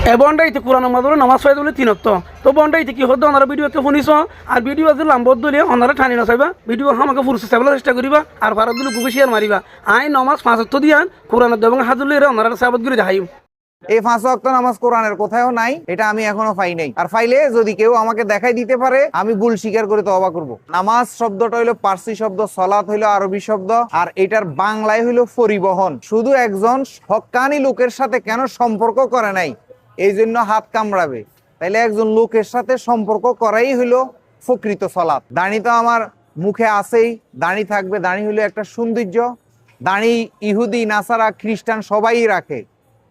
বন্ডাইতে কোরআন মাদুর নামাজ পড়ে বলে তিনক্ত তো বন্ডাইতে কি হতো ওনারা ভিডিওতে শুনিছ আর ভিডিও যদি লাম্বত দলিয়ে ওনারা ঠানি নচাইবা ভিডিও আমাকে ফুরসে চাইবার চেষ্টা করিবা আর ভারত দিলে গুগে শেয়ার মারিবা আই নমাজ 5 দিয়া কোরআনের দেবং হাজুলে ওনারা সাবাত করে দেখাইম। এই 5 ওয়াক্ত নামাজ কোরআনের কোথাও নাই, এটা আমি এখনো পাই নাই। আর পাইলে যদি কেউ আমাকে দেখাই দিতে পারে আমি ভুল স্বীকার করে তওবা করব। নামাজ শব্দটা হইলো পার্সি শব্দ, সালাত হইলো আরবি শব্দ, আর এটার বাংলায় হইলো পরিবহন। শুধু একজন হক্কানি লোকের সাথে কেন সম্পর্ক করে নাই এই জন্য হাত কামড়াবে, তাইলে একজন লোকের সাথে সম্পর্ক করাই হইলো প্রকৃত সালাত। দাড়ি তো আমার মুখে আছেই, দাড়ি থাকবে, দাড়ি হইলো একটা সৌন্দর্য। দাড়ি ইহুদি, নাসারা, খ্রিস্টান সবাই রাখে,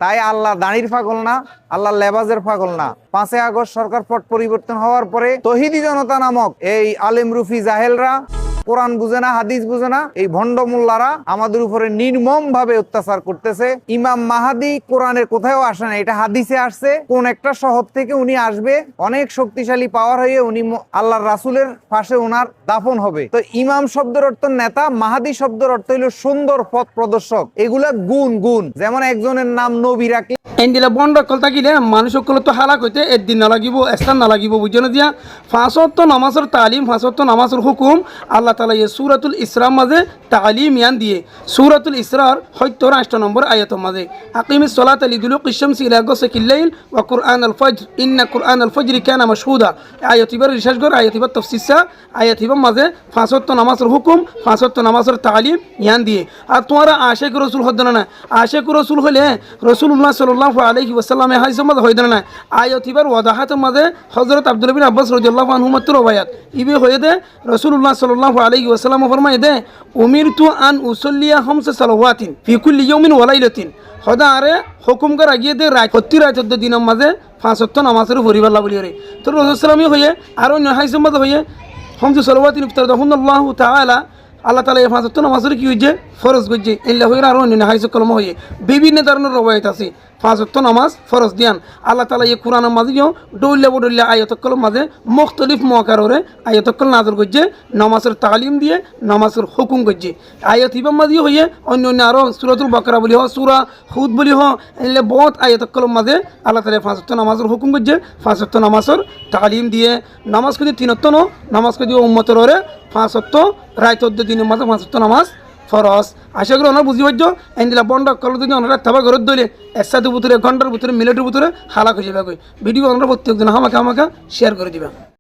তাই আল্লাহ দাড়ির পাগল না, আল্লাহ লেবাজের পাগল না। 5 আগস্ট সরকার পট পরিবর্তন হওয়ার পরে তহিদি জনতা নামক এই আলেম রুফি জাহেলরা কোরআন বুঝে না, হাদিস বুঝে না, এই ভণ্ড মোল্লারা আমাদের উপরে নির্মম ভাবে অত্যাচার করতেছে। ইমাম মাহাদি কোরআনের কোথাও আসে না, এটা হাদিসে আসছে। কোন একটা শহর থেকে উনি আসবে, অনেক শক্তিশালী পাওয়ার হয়ে উনি আল্লাহর রাসূলের পাশে ওনার দাফন হবে। তো ইমাম শব্দের অর্থ নেতা, মাহাদি শব্দের অর্থ হইল সুন্দর পথ প্রদর্শক। এগুলা গুণ, যেমন একজনের নাম নবী রাখলে এন্ডিলা বন্ড অকল থাকিলে মানুষ সকল তো হালাক হইতে একদিন নালাগিব, স্থান নালাগিব, বুঝছো দিয়া 5 ওয়াক্ত নামাজের তালিম, 5 ওয়াক্ত নামাজের হুকুম আল্লাহ তাআলা এই সূরাতুল ইসরার মাঝে তালিম ইয়ান দিয়ে। সূরাতুল ইসরার 78 নম্বর আয়াতের মাঝে আকিমিস সালাতা লিদুলুকিশ শামসি ইলা গাসাকিল লাইল ওয়া কুরআনাল ফজর ইন্না কুরআনাল ফজরি কানা মাশহুদা। আয়াতিবার রিসার্চ করে আয়াতিবার তাফসীরসা আয়াতিবার মাঝে 5 ওয়াক্ত নামাজের হুকুম, 5 ওয়াক্ত নামাজের তালিম ইয়ান দিয়ে। আর তোমরা আশিক রাসূল হদ না, আশিক রাসূল হলে রাসূলুল্লাহ সাল্লাল্লাহু আলাইহি ওয়াসাল্লামে হাইসম মাঝে হইদ না। আয়াতিবার ওয়াদাহাতের মাঝে হযরত আব্দুল্লাহ বিন আব্বাস রাদিয়াল্লাহু আনহু মাত্র রওয়ায়াত ইবে হয়ে দে রাসূলুল্লাহ সাল্লাল্লাহু আলাইহি ওয়াসাল্লাম ফরমায় দে উমিরতু আন উসাল্লিয়া 5 সালাওয়াতিন ফি কুল্লি ইয়াউমিন ওয়া লাইলাতিন। হদা আরে হুকুম করা গিয়ে দে রাত 14 দিনের মাঝে 5 ওয়াক্ত নামাজের পরিবার বলি রে। তো রাসূল সাল্লাল্লাহু হয়ে আর অন্য হাইসম মাঝে হয়ে 5 সালাওয়াতিন ইফতারাহুল্লাহু তাআলা আল্লাহ তাআলা এই 5 ওয়াক্ত নামাজের কি হইছে ফরজ করছে। ইল্লা হইরা আর অন্য হাইস কলম হয়ে বিভিন্ন ধরনের রওয়ায়াত আছে 5 ওয়াক্ত নামাজ ফরজ দিয়ান। আল্লাহ তাআলা এই কোরআনের মাঝে ডইল্লা আয়াত কলম মাঝে মুখতলিফ মকারে আয়াত কল নাযিল করছে, নামাজের তালিম দিয়ে নামাজের হুকুম করছে। আয়াত ইবাম মাঝে হয়ে অন্য আরো সূরাতুল বাকারা বলি হ, সূরা হুদ বলি হ, এলে বহুত আয়াত কলম মাঝে আল্লাহ তাআলা 5 ওয়াক্ত নামাজের হুকুম করছে, 5 ওয়াক্ত নামাজের তালিম দিয়ে। নামাজ কদি 3 ওয়াক্ত নো, নামাজ কদি উম্মতের ওরে 5 ওয়াক্ত রাত 14 দিনের মাঝে 5 ওয়াক্ত নামাজ ফরজ। আশা করি ওনার বুঝি পারছো এনদিলা বন্ড কল যদি ওনারা থাবা ঘরত দইলে একসাথে ভিতরে ঘন্টার ভিতরে মিনিটের ভিতরে হালাক হয়ে যাবে। ভিডিও ওনারা প্রত্যেক দিন আমাকে শেয়ার করে দিবা।